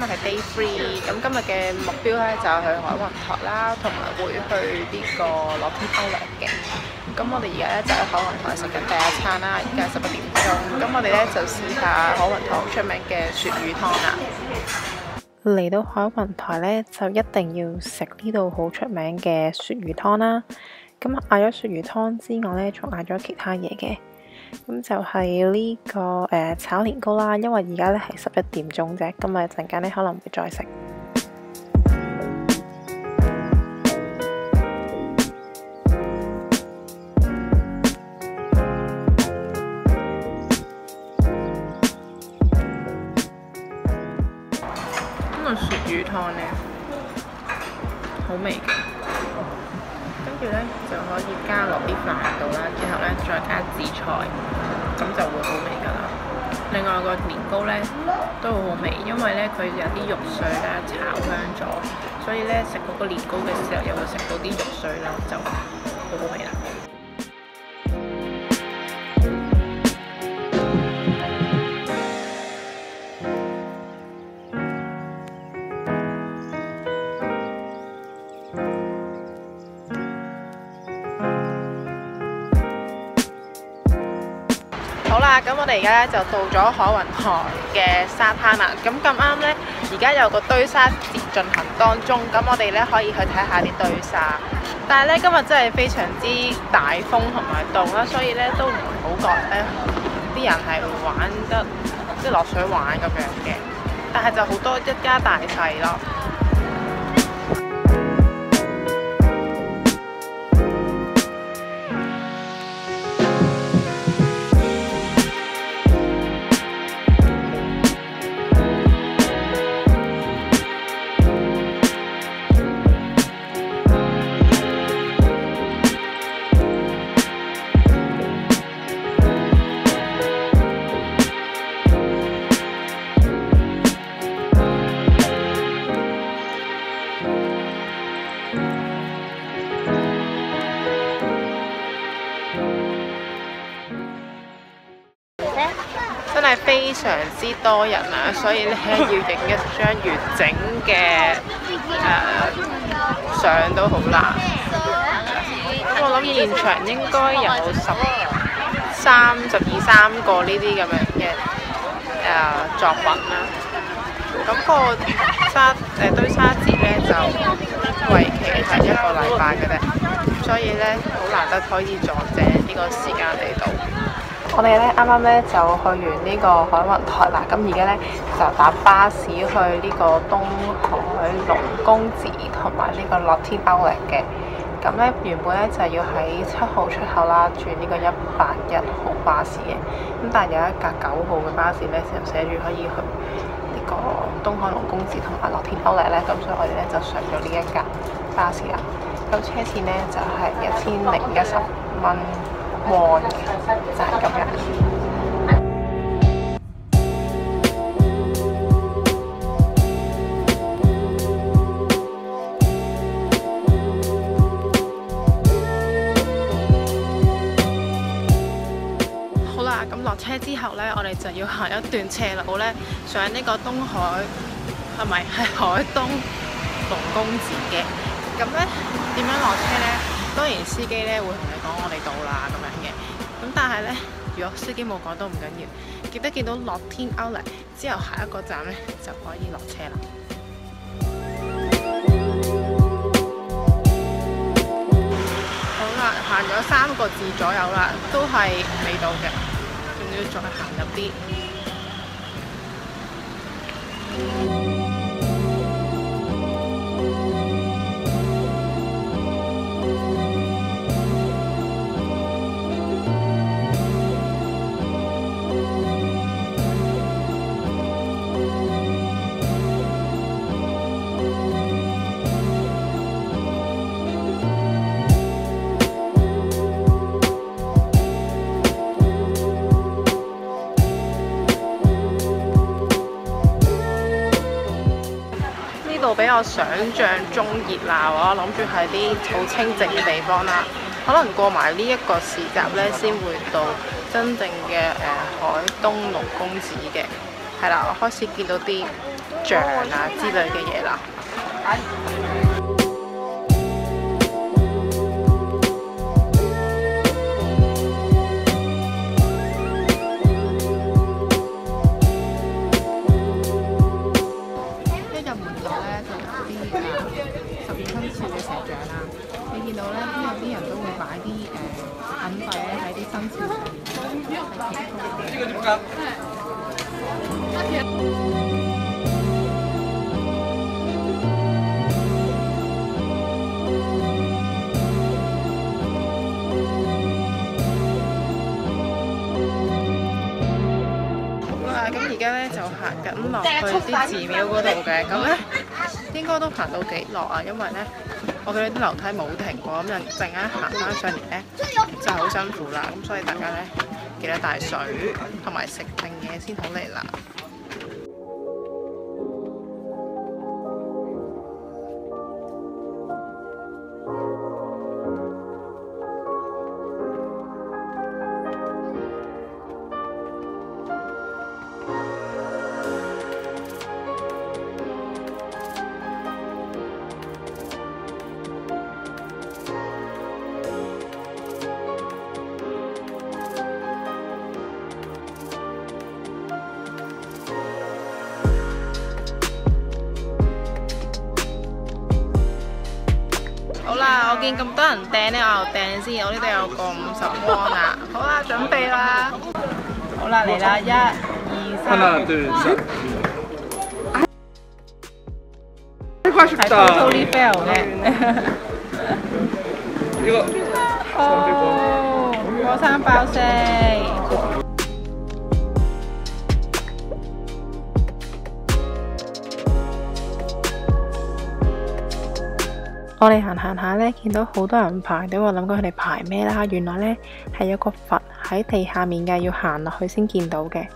日係 day 3，咁今日嘅目標咧就係去海雲台啦，同埋會去呢個樂天歐萊嘅。咁我哋而家咧就喺海雲台食緊第一餐啦，而家11點鐘。咁我哋咧就試下海雲台好出名嘅鱈魚湯啦。嚟到海雲台咧，就一定要食呢度好出名嘅鱈魚湯啦。咁嗌咗鱈魚湯之外咧，仲嗌咗其他嘢嘅。咁就係呢個炒年糕啦，因為而家咧係11點鐘啫，咁啊陣間咧可能會再食。咁個鱈魚湯咧好味嘅。跟住咧就可以加落啲飯度啦，之後咧再加紫菜，咁就會好味噶啦。另外個年糕咧都好好味，因為咧佢有啲肉碎啦炒香咗，所以咧食嗰個年糕嘅時候又會食到啲肉碎啦，就好好味啦。好啦，咁我哋而家咧就到咗海雲台嘅沙灘啦。咁咁啱咧，而家有個堆沙節進行當中，咁我哋咧可以去睇下啲堆沙。但係咧今日真係非常之大風同埋凍啦，所以咧都唔好覺咧啲人係玩得即係落水玩咁樣嘅。但係就好多一家大細咯。真係非常之多人啊，所以咧要影一張完整嘅相都好難。咁我諗現場應該有12-13個呢啲咁樣嘅作品啦。咁個堆沙節咧就為期係1個禮拜嘅啫，所以咧好難得可以撞正呢個時間嚟到。我哋咧啱啱咧就去完呢個海雲台啦，咁而家咧就搭巴士去呢個東海龍宮寺同埋呢個樂天歐萊嘅。咁咧原本咧就要喺7號出口啦，轉呢個181號巴士嘅。咁但係有一架9號嘅巴士咧就寫住可以去呢個東海龍宮寺同埋樂天歐萊咧，咁所以我哋咧就上咗呢一架巴士啦。咁車錢咧就係1010蚊。就係咁樣。好啦，咁落車之後呢，我哋就要行一段斜路呢，上呢個東海係咪係海東龍宮寺嘅？咁呢點樣落車呢？當然司機咧會同你講我哋到啦咁樣嘅，咁但係咧如果司機冇講都唔緊要，記得見到樂天歐萊之後下一個站咧就可以落車啦。好啦，行咗3個字左右啦，都係未到嘅，仲要再行入啲。比我想象中熱鬧，我諗住係啲好清靜嘅地方啦。可能過埋呢一個市集呢，先會到真正嘅海東龍宮寺嘅。係啦，我開始見到啲醬啊之類嘅嘢啦。一入門口咧就有啲12生肖嘅石像啦。你見到咧，有啲人都會擺啲銀幣咧喺啲生肖上面。咁而家咧就行緊落去啲寺廟嗰度嘅，咁咧應該都行到幾落啊，因為咧我哋啲樓梯冇停過，咁就陣間行翻上嚟咧就好辛苦啦，咁所以大家咧記得帶水同埋食定嘢先好嚟啦。好啦，我見咁多人掟咧，我又掟先。我呢度有個50汪啊。好啦，準備啦。好啦，嚟啦，1、2、3。係 totally fail 嘅。哦，火山爆石。我哋行下咧，見到好多人排隊，我諗過佢哋排咩啦？原來咧係有個佛喺地下面嘅，要行落去先見到嘅。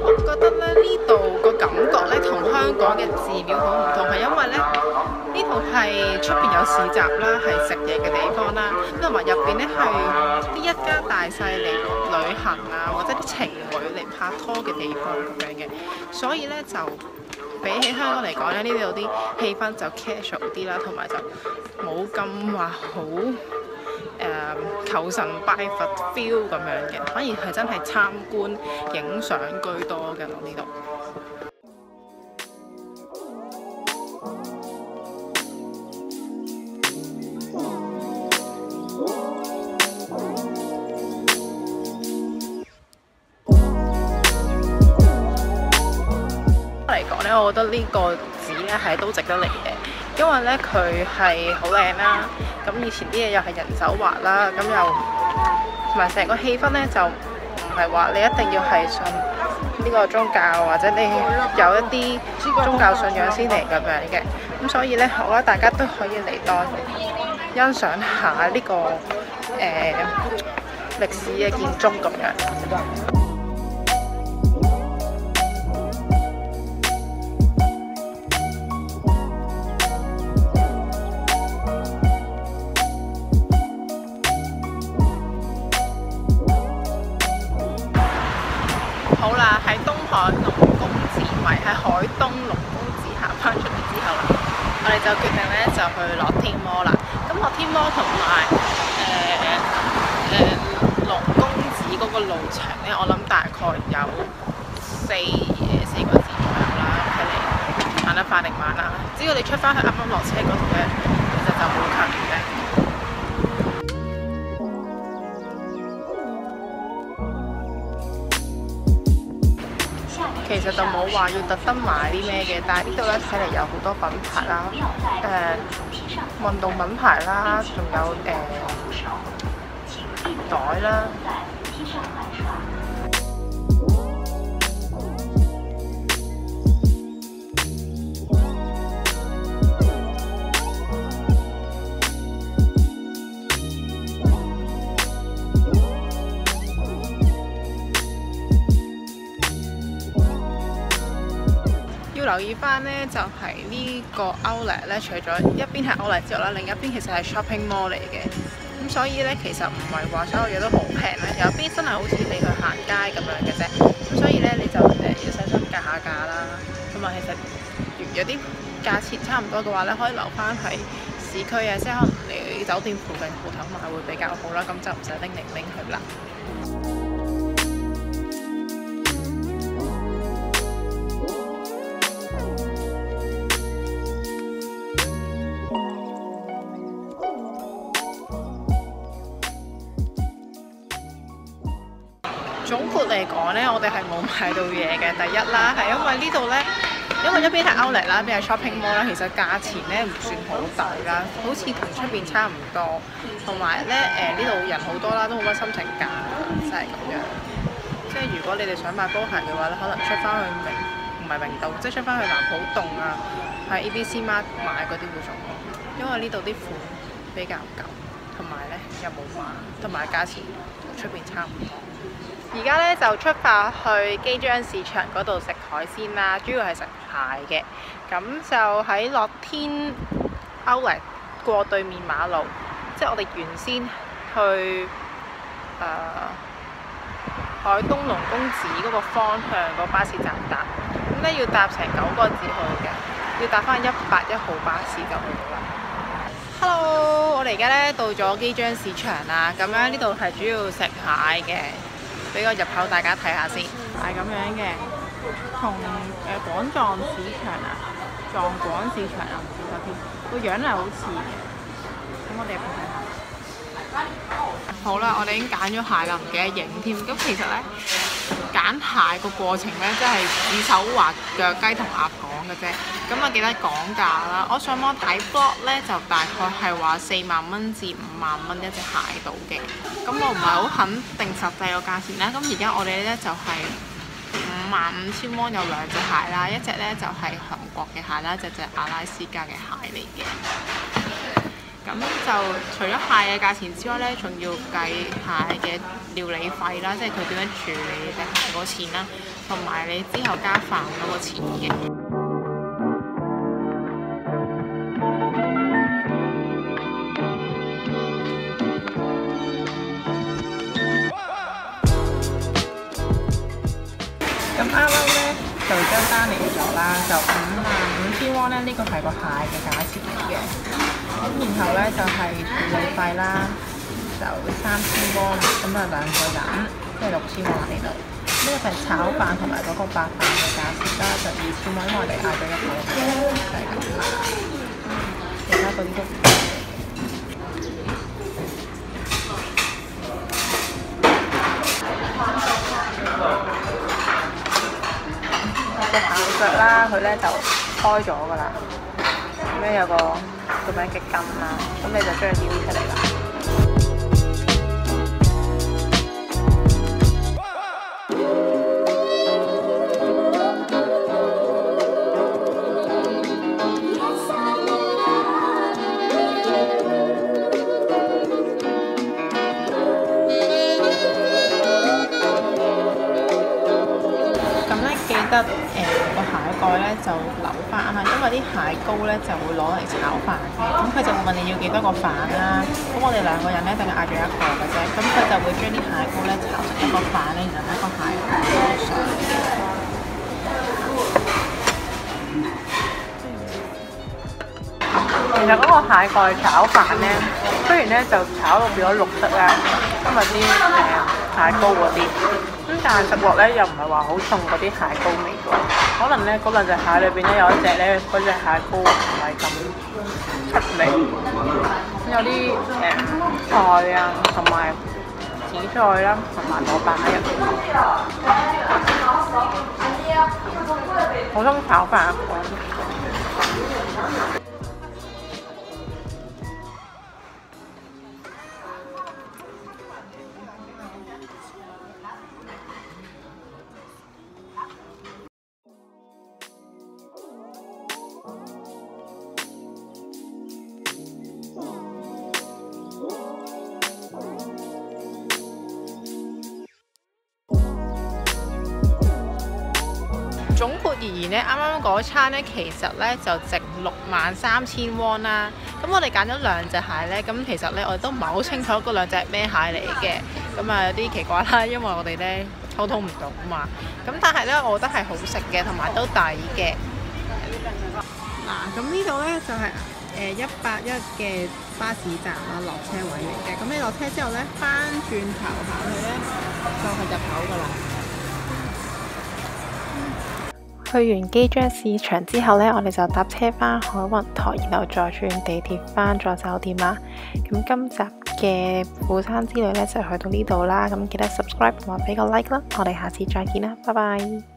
我覺得咧呢度個感覺咧同香港嘅寺廟好唔同，係因為咧呢度係出邊有市集啦，係食嘢嘅地方啦，同埋入邊咧係啲一家大細嚟旅行啊，或者啲情侶嚟拍拖嘅地方咁樣嘅，所以咧就比起香港嚟講咧，呢度啲氣氛就 casual 啲啦，同埋就冇咁話好求神拜佛 feel 咁樣嘅，反而係真係參觀影相居多嘅咯呢度。嚟講咧，我覺得呢個寺咧係都值得嚟嘅，因為咧佢係好靚啦，咁以前啲嘢又係人手畫啦，咁又同埋成個氣氛咧就唔係話你一定要係信呢個宗教，或者你有一啲宗教信仰先嚟咁樣嘅，咁所以咧我覺得大家都可以嚟當欣賞下呢個歷史嘅建築咁樣。好啦，喺東海龍宮寺，唔係喺海東龍宮寺行翻出嚟之後啦，我哋就決定咧就去樂天摩啦。咁樂天摩同埋龍宮寺嗰個路程咧，我諗大概有4個字左右啦，睇你行得快定慢啦。只要你出翻去啱啱落車嗰度咧，其實就好近嘅。其實就冇話要特登買啲咩嘅，但係呢度咧睇嚟有好多品牌啦，運動品牌啦，仲有袋啦，要留意翻呢，就係呢個 Outlet 咧，除咗一邊係 Outlet 之外啦，另一邊其實係 shopping mall 嚟嘅。咁所以咧，其實唔係話所有嘢都好平咧，有邊真係好似你去行街咁樣嘅啫。咁所以咧，你就要細心計下價啦。同埋其實有啲價錢差唔多嘅話咧，可以留翻喺市區啊，即係可能你酒店附近鋪頭買會比較好啦。咁就唔使拎嚟拎去啦。總括嚟講呢，我哋係冇買到嘢嘅。第一啦，係因為呢度呢，因為一邊係 Outlet 啦，一邊係 shopping mall 啦，其實價錢呢唔算好抵啦，好似同出邊差唔多。同埋呢，呢度人好多啦，都冇乜心情揀，就係咁樣。即係如果你哋想買波鞋嘅話咧，可能出翻去唔係明道，即係出翻去南浦洞啊，喺 ABC Mart 買嗰啲會仲好，因為呢度啲款比較舊，同埋呢又冇碼，同埋價錢同出邊差唔多。而家咧就出發去基章市場嗰度食海鮮啦，主要係食蟹嘅。咁就喺樂天 Outlet 過對面馬路，即係我哋原先去海東龍公寺嗰個方向個巴士站搭，咁咧要搭成9個字去嘅，要搭翻181號巴士就去到啦。Hello， 我哋而家咧到咗基章市場啦，咁樣呢度係主要食蟹嘅。俾個入口大家睇下先，係咁樣嘅，同廣藏市場啊、藏廣市場啊，唔知嗰啲個樣係好似嘅。咁我哋入去睇下。好啦，我哋已經揀咗蟹啦，唔記得影添。咁其實咧揀蟹個過程咧，真係指手畫腳雞同鴨講嘅啫。咁啊記得講價啦。我上網睇 blog 咧，就大概係話4萬蚊至5萬蚊一隻蟹到嘅。咁我唔係好肯定實際個價錢啦。咁而家我哋咧就係55,000 蚊有2隻蟹啦，一隻咧就係韓國嘅蟹啦，一隻阿拉斯加嘅蟹嚟嘅。咁就除咗蟹嘅價錢之外咧，仲要計蟹嘅料理費啦，即係佢點樣處理隻蟹嗰錢啦，同埋你之後加飯嗰個錢嘅。咁啱啱咧就張單嚟咗啦，就55,000 蚊咧，呢個係個蟹嘅價錢嚟嘅。咁然後咧就係處理費啦，就3,000 蚊，咁啊2個人，即係6,000蚊喺度。呢個就係炒飯同埋嗰個白飯嘅價錢啦，就2,000蚊，因為我哋嗌咗1個人，就係咁啦。其他嗰啲都唔貴嘅。隻蟹腳啦，佢咧就開咗㗎啦，咁樣有個咁樣嘅筋啦，咁你就將佢撩出嚟啦。咁咧記得個蟹蓋咧就留翻啊，因為啲蟹膏咧就會攞嚟炒飯嘅，咁佢就會問你要幾多個飯啦。咁我哋2個人咧，一定係嗌咗1個嘅啫。咁佢就會將啲蟹膏咧炒成1個飯咧，然後1個蟹蓋上嘅。其實嗰個蟹蓋炒飯咧，雖然咧就炒到變咗綠色啦，因為啲蟹膏嗰啲。咁但係食落咧又唔係話好重嗰啲蟹膏味喎，可能咧嗰2隻蟹裏邊咧有一隻咧嗰隻蟹膏唔係咁出味，有啲菜啊同埋紫菜啦同埋蘿蔔喺入邊，普通炒飯一個。而言呢，啱啱嗰餐呢，其實呢就值63,000 won 啦。咁我哋揀咗兩隻蟹呢，咁其實呢，我哋都唔係好清楚嗰兩隻係咩蟹嚟嘅。咁啊有啲奇怪啦，因為我哋呢溝通唔到嘛。咁但係呢，我覺得係好食嘅，同埋都抵嘅。嗱，咁呢度呢，就係181嘅巴士站啦，落車位嚟嘅。咁你落車之後呢，翻轉頭行去呢，就係入口噶啦。去完機張市場之後呢，我哋就搭車返海雲台，然後再轉地鐵返咗酒店啦。咁今集嘅釜山之旅呢，就去到呢度啦。咁記得 subscribe 同埋俾個 like 啦。我哋下次再見啦，拜拜。